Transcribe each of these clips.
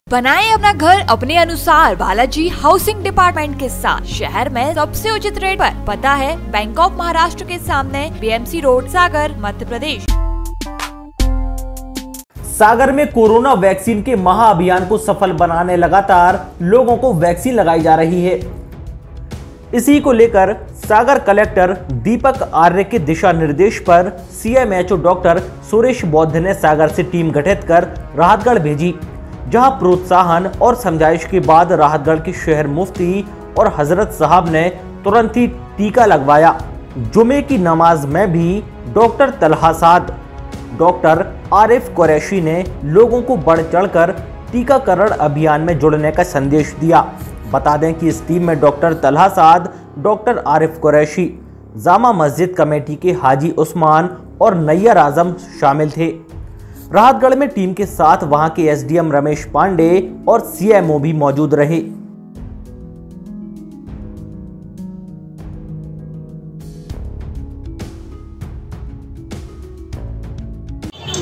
बनाएं अपना घर अपने अनुसार बालाजी हाउसिंग डिपार्टमेंट के साथ। शहर में सबसे उचित रेट पर। पता है बैंक ऑफ महाराष्ट्र के सामने, बीएमसी रोड, सागर, मध्य प्रदेश। सागर में कोरोना वैक्सीन के महाअभियान को सफल बनाने लगातार लोगों को वैक्सीन लगाई जा रही है। इसी को लेकर सागर कलेक्टर दीपक आर्य के दिशा निर्देश पर सीएमएचओ डॉक्टर सुरेश बौद्ध ने सागर से टीम गठित कर राहतगढ़ भेजी, जहां प्रोत्साहन और समझाइश के बाद राहतगढ़ के शहर मुफ्ती और हजरत साहब ने तुरंत ही टीका लगवाया। जुमे की नमाज में भी डॉक्टर तलहा साद, डॉक्टर आरिफ कुरैशी ने लोगों को बढ़ चढ़कर टीकाकरण अभियान में जुड़ने का संदेश दिया। बता दें कि इस टीम में डॉक्टर तलहा साद, डॉक्टर आरिफ कुरैशी, जामा मस्जिद कमेटी के हाजी उस्मान और नैयर आजम शामिल थे। राहतगढ़ में टीम के साथ वहां के एसडीएम रमेश पांडे और सीएमओ भी मौजूद रहे।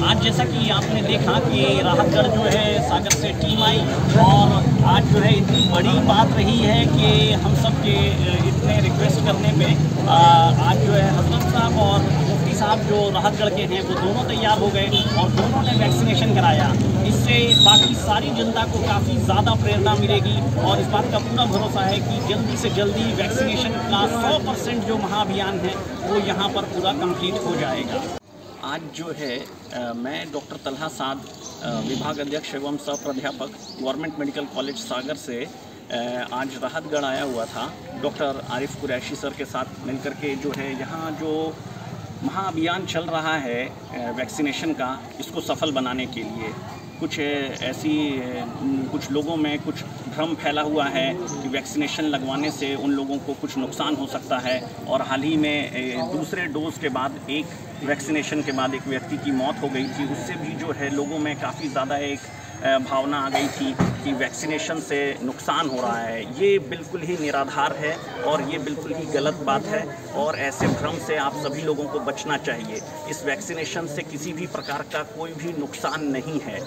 आज जैसा कि आपने देखा कि राहतगढ़ जो है सागर से टीम आई और आज जो है इतनी बड़ी बात रही है कि हम सब के इतने रिक्वेस्ट करने पे आज जो है हजरत साहब और मुफ्ती साहब जो राहतगढ़ के हैं वो दोनों तैयार हो गए और दोनों ने वैक्सीनेशन कराया। इससे बाकी सारी जनता को काफ़ी ज़्यादा प्रेरणा मिलेगी और इस बात का पूरा भरोसा है कि जल्दी से जल्दी वैक्सीनेशन का 100% जो महाअभियान है वो यहाँ पर पूरा कंप्लीट हो जाएगा। आज जो है मैं डॉक्टर तलहा साद, विभाग अध्यक्ष एवं सह प्राध्यापक, गवर्नमेंट मेडिकल कॉलेज सागर से आज राहतगढ़ आया हुआ था। डॉक्टर आरिफ कुरैशी सर के साथ मिलकर के जो है यहाँ जो महाअभियान चल रहा है वैक्सीनेशन का, इसको सफल बनाने के लिए कुछ लोगों में कुछ भ्रम फैला हुआ है कि वैक्सीनेशन लगवाने से उन लोगों को कुछ नुकसान हो सकता है। और हाल ही में दूसरे डोज के बाद एक वैक्सीनेशन के बाद एक व्यक्ति की मौत हो गई थी। उससे भी जो है लोगों में काफ़ी ज़्यादा एक भावना आ गई थी कि वैक्सीनेशन से नुकसान हो रहा है। ये बिल्कुल ही निराधार है और ये बिल्कुल ही गलत बात है और ऐसे भ्रम से आप सभी लोगों को बचना चाहिए। इस वैक्सीनेशन से किसी भी प्रकार का कोई भी नुकसान नहीं है।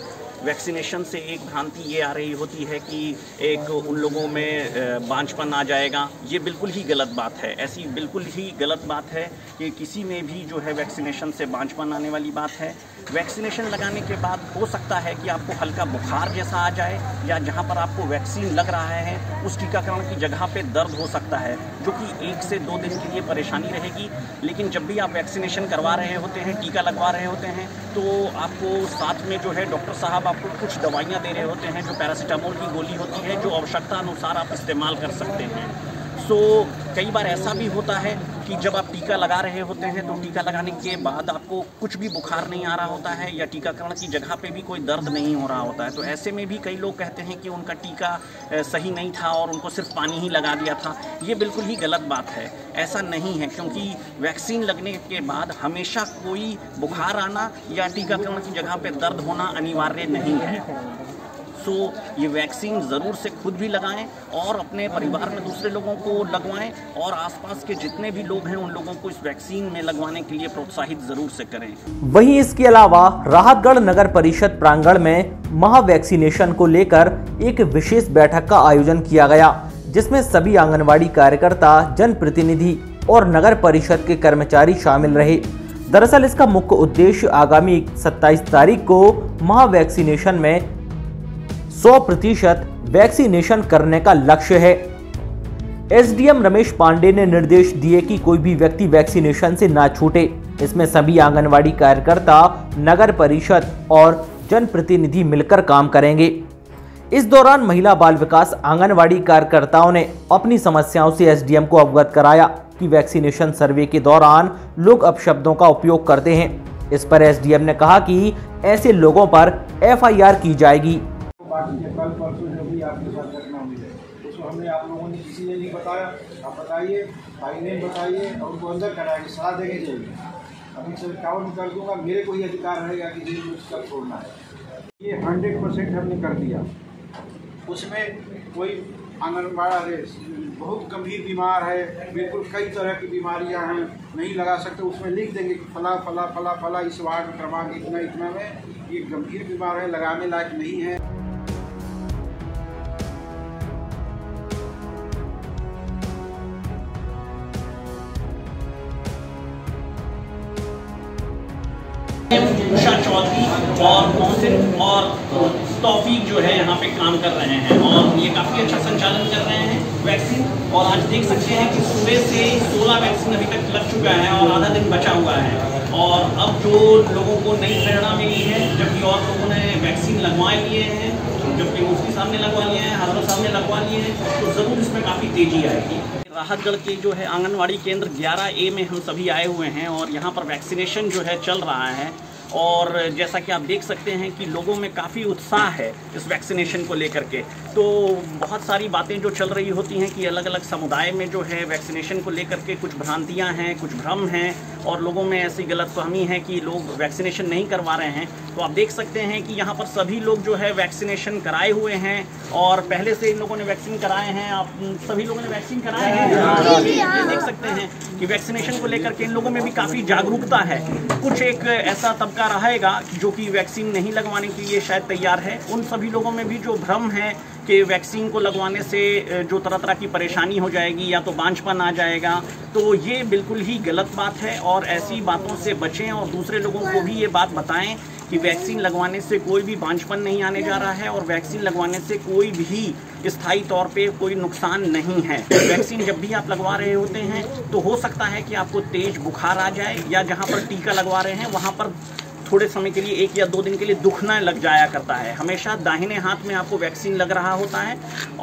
वैक्सीनेशन से एक भ्रांति ये आ रही होती है कि एक उन लोगों में बांझपन आ जाएगा। ये बिल्कुल ही गलत बात है। ऐसी बिल्कुल ही गलत बात है कि किसी में भी जो है वैक्सीनेशन से बांझपन आने वाली बात है। वैक्सीनेशन लगाने के बाद हो सकता है कि आपको हल्का बुखार जैसा आ जाए या जहाँ पर आपको वैक्सीन लग रहा है उस टीकाकरण की जगह पे दर्द हो सकता है, जो कि 1 से 2 दिन के लिए परेशानी रहेगी। लेकिन जब भी आप वैक्सीनेशन करवा रहे होते हैं, टीका लगवा रहे होते हैं, तो आपको साथ में जो है डॉक्टर साहब आपको कुछ दवाइयाँ दे रहे होते हैं, जो पैरासीटामोल की गोली होती है, जो आवश्यकता अनुसार आप इस्तेमाल कर सकते हैं। कई बार ऐसा भी होता है कि जब आप टीका लगा रहे होते हैं तो टीका लगाने के बाद आपको कुछ भी बुखार नहीं आ रहा होता है या टीकाकरण की जगह पे भी कोई दर्द नहीं हो रहा होता है। तो ऐसे में भी कई लोग कहते हैं कि उनका टीका सही नहीं था और उनको सिर्फ पानी ही लगा दिया था। ये बिल्कुल ही गलत बात है। ऐसा नहीं है, क्योंकि वैक्सीन लगने के बाद हमेशा कोई बुखार आना या टीकाकरण की जगह पे दर्द होना अनिवार्य नहीं है। ये वैक्सीन ज़रूर से खुद भी लगाएं और अपने परिवार में दूसरे लोगों को लगवाएं और आसपास के जितने भी लोग हैं उन लोगों को इस वैक्सीन में लगवाने के लिए प्रोत्साहित ज़रूर से करें। वहीं इसके अलावा राहतगढ़ नगर परिषद प्रांगण में महा वैक्सीनेशन को लेकर एक विशेष बैठक का आयोजन किया गया, जिसमें सभी आंगनबाड़ी कार्यकर्ता, जनप्रतिनिधि और नगर परिषद के कर्मचारी शामिल रहे। दरअसल इसका मुख्य उद्देश्य आगामी 27 तारीख को महा वैक्सीनेशन में 100% वैक्सीनेशन करने का लक्ष्य है। एसडीएम रमेश पांडे ने निर्देश दिए कि कोई भी व्यक्ति वैक्सीनेशन से ना छूटे। इसमें सभी आंगनवाड़ी कार्यकर्ता, नगर परिषद और जनप्रतिनिधि मिलकर काम करेंगे। इस दौरान महिला बाल विकास आंगनवाड़ी कार्यकर्ताओं ने अपनी समस्याओं से एसडीएम को अवगत कराया कि वैक्सीनेशन सर्वे के दौरान लोग अपशब्दों का उपयोग करते हैं। इस पर एसडीएम ने कहा कि ऐसे लोगों पर एफआईआर की जाएगी। कल परसों जो भी आपके साथ घटना हुई है उसको हमने आप लोगों ने किसी ने नहीं बताया, आप बताइए, भाई ने बताइए और उनको अंदर कराएंगे, सलाह देंगे जाएगी। अभी से काउंट कर दूंगा, मेरे को ही अधिकार रहेगा कि जेल में उसका छोड़ना है। ये 100% हमने कर दिया। उसमें कोई आंगनबाड़ी बहुत गंभीर बीमार है, बिल्कुल कई तरह की बीमारियां हैं, नहीं लगा सकते, उसमें लिख देंगे कि फला फला फला फला इस वार्ड क्रमांक इतना इतना में ये गंभीर बीमार है, लगाने लायक नहीं है। मोहसिन और तौफीक जो है यहाँ पे काम कर रहे हैं और ये काफ़ी अच्छा संचालन कर रहे हैं वैक्सीन। और आज देख सकते हैं कि सुबह से 16 वैक्सीन अभी तक लग चुका है और आधा दिन बचा हुआ है। और अब जो लोगों को नई प्रेरणा मिली है, जबकि और लोगों ने वैक्सीन लगवा लिए हैं, जबकि मुफ्ती साहब ने लगवा लिए हैं, हजरत साहब ने लगवा लिए हैं, तो ज़रूर इसमें काफ़ी तेज़ी आएगी। राहतगढ़ के जो है आंगनवाड़ी केंद्र 11A में हम सभी आए हुए हैं और यहाँ पर वैक्सीनेशन जो है चल रहा है। और जैसा कि आप देख सकते हैं कि लोगों में काफ़ी उत्साह है इस वैक्सीनेशन को लेकर के। तो बहुत सारी बातें जो चल रही होती हैं कि अलग अलग समुदाय में जो है वैक्सीनेशन को लेकर के कुछ भ्रांतियां हैं, कुछ भ्रम हैं और लोगों में ऐसी गलतफहमी है कि लोग वैक्सीनेशन नहीं करवा रहे हैं। तो आप देख सकते हैं कि यहाँ पर सभी लोग जो है वैक्सीनेशन कराए हुए हैं और पहले से इन लोगों ने वैक्सीन कराए हैं। आप सभी लोगों ने वैक्सीन कराए हैं, ये देख सकते हैं कि वैक्सीनेशन को लेकर के इन लोगों में भी काफ़ी जागरूकता है। कुछ एक ऐसा तबका रहेगा जो कि वैक्सीन नहीं लगवाने के लिए शायद तैयार है। उन सभी लोगों में भी जो भ्रम है कि वैक्सीन को लगवाने से जो तरह तरह की परेशानी हो जाएगी या तो बांझपन आ जाएगा, तो ये बिल्कुल ही गलत बात है और ऐसी बातों से बचें और दूसरे लोगों को भी ये बात बताएं कि वैक्सीन लगवाने से कोई भी बांझपन नहीं आने जा रहा है और वैक्सीन लगवाने से कोई भी स्थायी तौर पे कोई नुकसान नहीं है। वैक्सीन जब भी आप लगवा रहे होते हैं तो हो सकता है कि आपको तेज बुखार आ जाए या जहाँ पर टीका लगवा रहे हैं वहाँ पर थोड़े समय के लिए 1 या 2 दिन के लिए दुखना लग जाया करता है। हमेशा दाहिने हाथ में आपको वैक्सीन लग रहा होता है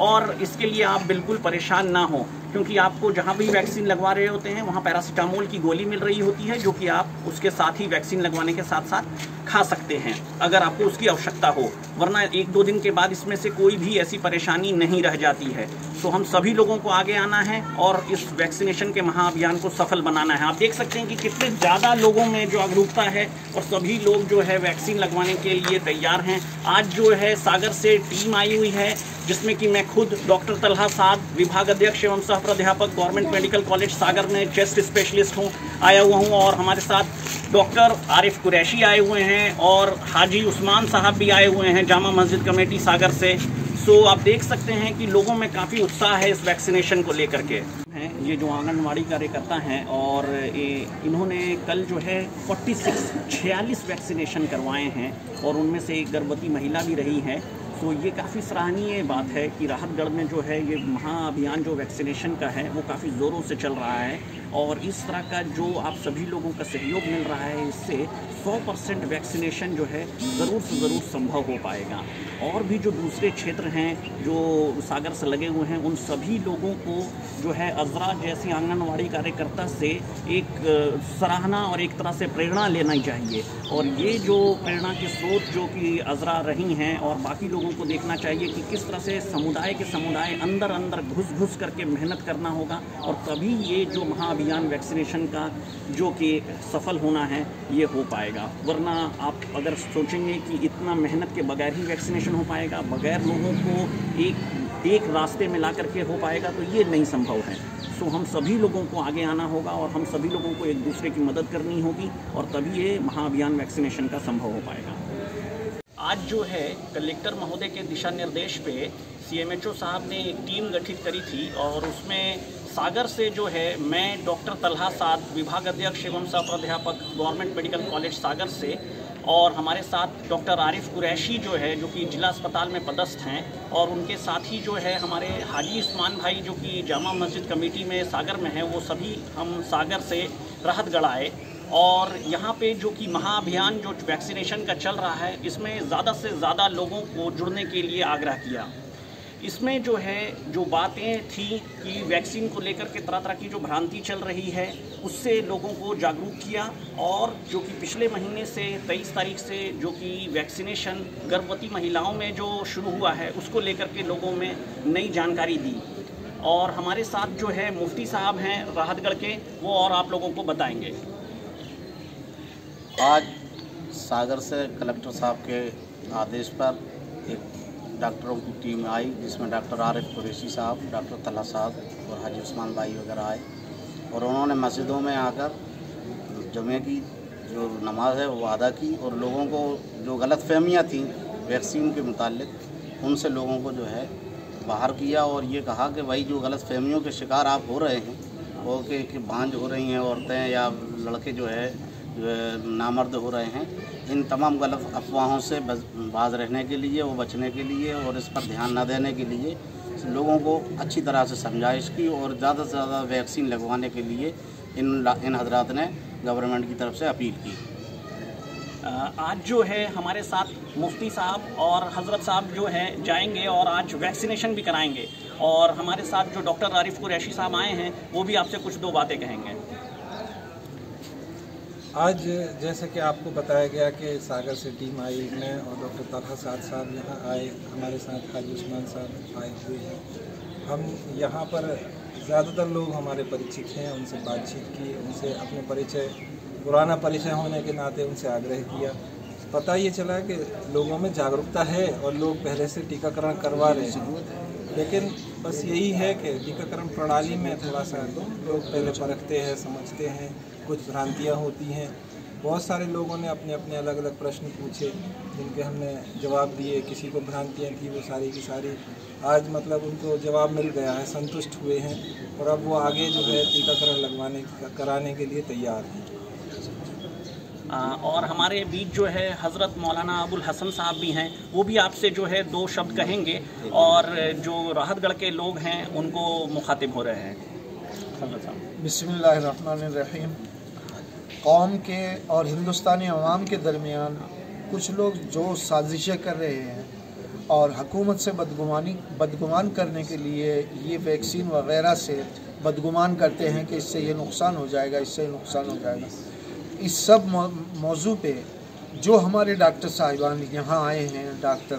और इसके लिए आप बिल्कुल परेशान ना हो, क्योंकि आपको जहाँ भी वैक्सीन लगवा रहे होते हैं वहाँ पैरासीटामोल की गोली मिल रही होती है जो कि आप उसके साथ ही वैक्सीन लगवाने के साथ साथ खा सकते हैं अगर आपको उसकी आवश्यकता हो, वरना 1-2 दिन के बाद इसमें से कोई भी ऐसी परेशानी नहीं रह जाती है। तो हम सभी लोगों को आगे आना है और इस वैक्सीनेशन के महाअभियान को सफल बनाना है। आप देख सकते हैं कि कितने ज़्यादा लोगों में जागरूकता है और सभी लोग जो है वैक्सीन लगवाने के लिए तैयार हैं। आज जो है सागर से टीम आई हुई है जिसमें कि मैं खुद डॉक्टर तलहा साद, विभाग अध्यक्ष एवं सह प्राध्यापक गवर्नमेंट मेडिकल कॉलेज सागर में चेस्ट स्पेशलिस्ट हूँ, आया हुआ हूँ और हमारे साथ डॉक्टर आरिफ कुरैशी आए हुए हैं और हाजी उस्मान साहब भी आए हुए हैं जामा मस्जिद कमेटी सागर से। सो आप देख सकते हैं कि लोगों में काफ़ी उत्साह है इस वैक्सीनेशन को लेकर के। ये जो आंगनवाड़ी कार्यकर्ता हैं और इन्होंने कल जो है 46 वैक्सीनेशन करवाए हैं और उनमें से एक गर्भवती महिला भी रही है। तो ये काफ़ी सराहनीय बात है कि राहतगढ़ में जो है ये महाअभियान जो वैक्सीनेशन का है वो काफ़ी ज़ोरों से चल रहा है और इस तरह का जो आप सभी लोगों का सहयोग मिल रहा है इससे 100% वैक्सीनेशन जो है ज़रूर से ज़रूर संभव हो पाएगा। और भी जो दूसरे क्षेत्र हैं जो सागर से लगे हुए हैं उन सभी लोगों को जो है अजरा जैसी आंगनवाड़ी कार्यकर्ता से एक सराहना और एक तरह से प्रेरणा लेना चाहिए और ये जो प्रेरणा के स्रोत जो कि अजरा रही हैं और बाकी लोगों को देखना चाहिए कि किस तरह से समुदाय के समुदाय अंदर घुस करके मेहनत करना होगा और तभी ये जो महाअभियान वैक्सीनेशन का जो कि सफल होना है ये हो पाएगा। वरना आप अगर सोचेंगे कि इतना मेहनत के बगैर ही वैक्सीनेशन हो पाएगा, बगैर लोगों को एक रास्ते में ला करके हो पाएगा, तो ये नहीं संभव है। सो हम सभी लोगों को आगे आना होगा और हम सभी लोगों को एक दूसरे की मदद करनी होगी और तभी ये महाअभियान वैक्सीनेशन का संभव हो पाएगा। आज जो है कलेक्टर महोदय के दिशा निर्देश पे CMHO साहब ने एक टीम गठित करी थी और उसमें सागर से जो है मैं डॉक्टर तलहा साद, विभाग अध्यक्ष एवं सह प्राध्यापक गवर्नमेंट मेडिकल कॉलेज सागर से और हमारे साथ डॉक्टर आरिफ कुरैशी जो है जो कि जिला अस्पताल में पदस्थ हैं और उनके साथ ही जो है हमारे हाजी उस्मान भाई जो कि जामा मस्जिद कमेटी में सागर में है, वो सभी हम सागर से राहतगढ़ आए और यहाँ पे जो कि महाअभियान जो वैक्सीनेशन का चल रहा है इसमें ज़्यादा से ज़्यादा लोगों को जुड़ने के लिए आग्रह किया। इसमें जो है जो बातें थी कि वैक्सीन को लेकर के तरह तरह की जो भ्रांति चल रही है उससे लोगों को जागरूक किया और जो कि पिछले महीने से 23 तारीख से जो कि वैक्सीनेशन गर्भवती महिलाओं में जो शुरू हुआ है उसको लेकर के लोगों में नई जानकारी दी। और हमारे साथ जो है मुफ्ती साहब हैं राहतगढ़ के, वो और आप लोगों को बताएंगे। आज सागर से कलेक्टर साहब के आदेश पर एक डॉक्टरों की टीम आई जिसमें डॉक्टर आरिफ कुरैशी साहब, डॉक्टर तलहा साद और हाजी उस्मान भाई वगैरह आए और उन्होंने मस्जिदों में आकर जुमे की जो नमाज है वो अदा की और लोगों को जो गलतफहमियाँ थीं वैक्सीन के मुतालिक उनसे लोगों को जो है बाहर किया और ये कहा कि भाई जो गलतफहमियों के शिकार आप हो रहे हैं वो कि बांझ हो रही हैं औरतें या लड़के जो है नामर्द हो रहे हैं। इन तमाम गलत अफवाहों से बाज रहने के लिए, वो बचने के लिए और इस पर ध्यान न देने के लिए लोगों को अच्छी तरह से समझाइश की और ज़्यादा से ज़्यादा वैक्सीन लगवाने के लिए इन हजरात ने गवर्नमेंट की तरफ से अपील की। आज जो है हमारे साथ मुफ्ती साहब और हज़रत साहब जो है जाएंगे और आज वैक्सीनेशन भी कराएंगे, और हमारे साथ जो डॉक्टर आरिफ कुरैशी साहब आए हैं वो भी आपसे कुछ 2 बातें कहेंगे। आज जैसे कि आपको बताया गया कि सागर से टीम आई, मैं और डॉक्टर तलहा साहब यहाँ आए, हमारे साथ हाजी उस्मान साहब आए हुए हैं। हम यहाँ पर ज़्यादातर लोग हमारे परिचित हैं, उनसे बातचीत की, उनसे अपने परिचय, पुराना परिचय होने के नाते उनसे आग्रह किया। पता ये चला कि लोगों में जागरूकता है और लोग पहले से टीकाकरण करवा रहे हैं, लेकिन बस यही है कि टीकाकरण प्रणाली में थोड़ा सा लोग पहले परखते हैं, समझते हैं, कुछ भ्रांतियाँ होती हैं। बहुत सारे लोगों ने अपने अपने अलग अलग प्रश्न पूछे जिनके हमने जवाब दिए। किसी को भ्रांतियाँ थी, वो सारी की सारी आज मतलब उनको जवाब मिल गया है, संतुष्ट हुए हैं और अब वो आगे जो है टीकाकरण कराने के लिए तैयार हैं। और हमारे बीच जो है हज़रत मौलाना अबुल हसन साहब भी हैं, वो भी आपसे जो है 2 शब्द कहेंगे और जो राहतगढ़ के लोग हैं उनको मुखातिब हो रहे हैं। हज़रत साहब। बिस्मिल्लाहिर्रहमानिर्रहीम। कौम के और हिंदुस्तानी अवाम के दरमियान कुछ लोग जो साजिशें कर रहे हैं और हुकूमत से बदगुमान करने के लिए ये वैक्सीन वगैरह से बदगुमान करते हैं कि इससे ये नुकसान हो जाएगा, इससे नुकसान हो जाएगा। इस सब मौजू पे जो हमारे डॉक्टर साहिबान यहाँ आए हैं, डॉक्टर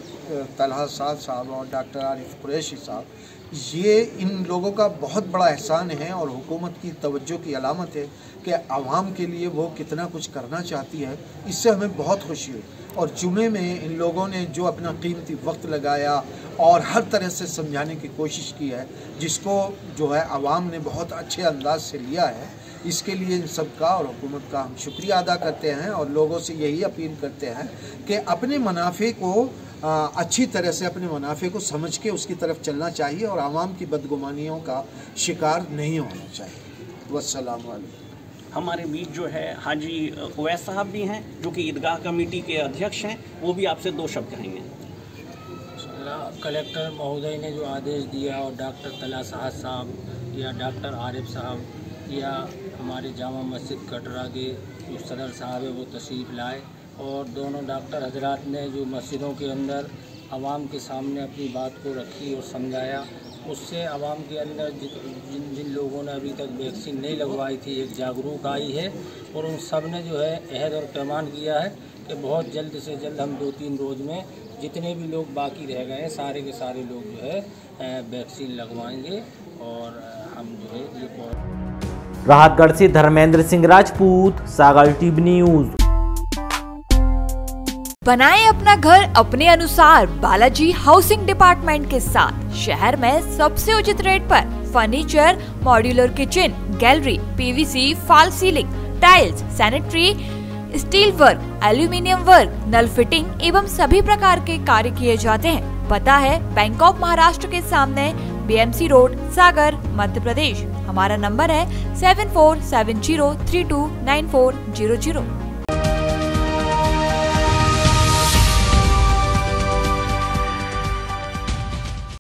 तलहा साहब और डॉक्टर आरिफ कुरैशी साहब, ये इन लोगों का बहुत बड़ा एहसान है और हुकूमत की तवज्जो की अलामत है कि आवाम के लिए वो कितना कुछ करना चाहती है। इससे हमें बहुत खुशी हुई और जुमे में इन लोगों ने जो अपना कीमती वक्त लगाया और हर तरह से समझाने की कोशिश की है, जिसको जो है आवाम ने बहुत अच्छे अंदाज से लिया है, इसके लिए इन सब का और हुकूमत का हम शुक्रिया अदा करते हैं और लोगों से यही अपील करते हैं कि अपने मुनाफे को अच्छी तरह से अपने मुनाफे को समझ के उसकी तरफ चलना चाहिए और आवाम की बदगुमानियों का शिकार नहीं होना चाहिए। वस्सलाम वालेकुम। हमारे बीच जो है हाजी उवैस साहब भी हैं जो कि ईदगाह कमेटी के अध्यक्ष हैं, वो भी आपसे 2 शब्द कहेंगे। कलेक्टर महोदय ने जो आदेश दिया और डॉक्टर तलहा साहब या डॉक्टर आरिफ साहब या हमारे जामा मस्जिद कटरा के जो सदर साहब है वो तशरीफ़ लाए और दोनों डॉक्टर हजरात ने जो मस्जिदों के अंदर आवाम के सामने अपनी बात को रखी और समझाया, उससे आवाम के अंदर जिन लोगों ने अभी तक वैक्सीन नहीं लगवाई थी एक जागरूक आई है और उन सब ने जो है अहद और पैमान किया है कि बहुत जल्द से जल्द हम 2-3 रोज़ में जितने भी लोग बाकी रह गए हैं सारे के सारे लोग जो है वैक्सीन लगवाएंगे और हम जो है ये। राहतगढ़ से धर्मेंद्र सिंह राजपूत, सागर टीवी न्यूज। बनाएं अपना घर अपने अनुसार बालाजी हाउसिंग डिपार्टमेंट के साथ। शहर में सबसे उचित रेट पर furniture, modular kitchen, gallery, PVC, fall ceiling, tiles, sanitary, steel work, aluminium work, नल फिटिंग एवं सभी प्रकार के कार्य किए जाते हैं। पता है बैंक ऑफ महाराष्ट्र के सामने, बीएमसी रोड, सागर, मध्य प्रदेश। हमारा नंबर है 7470329400।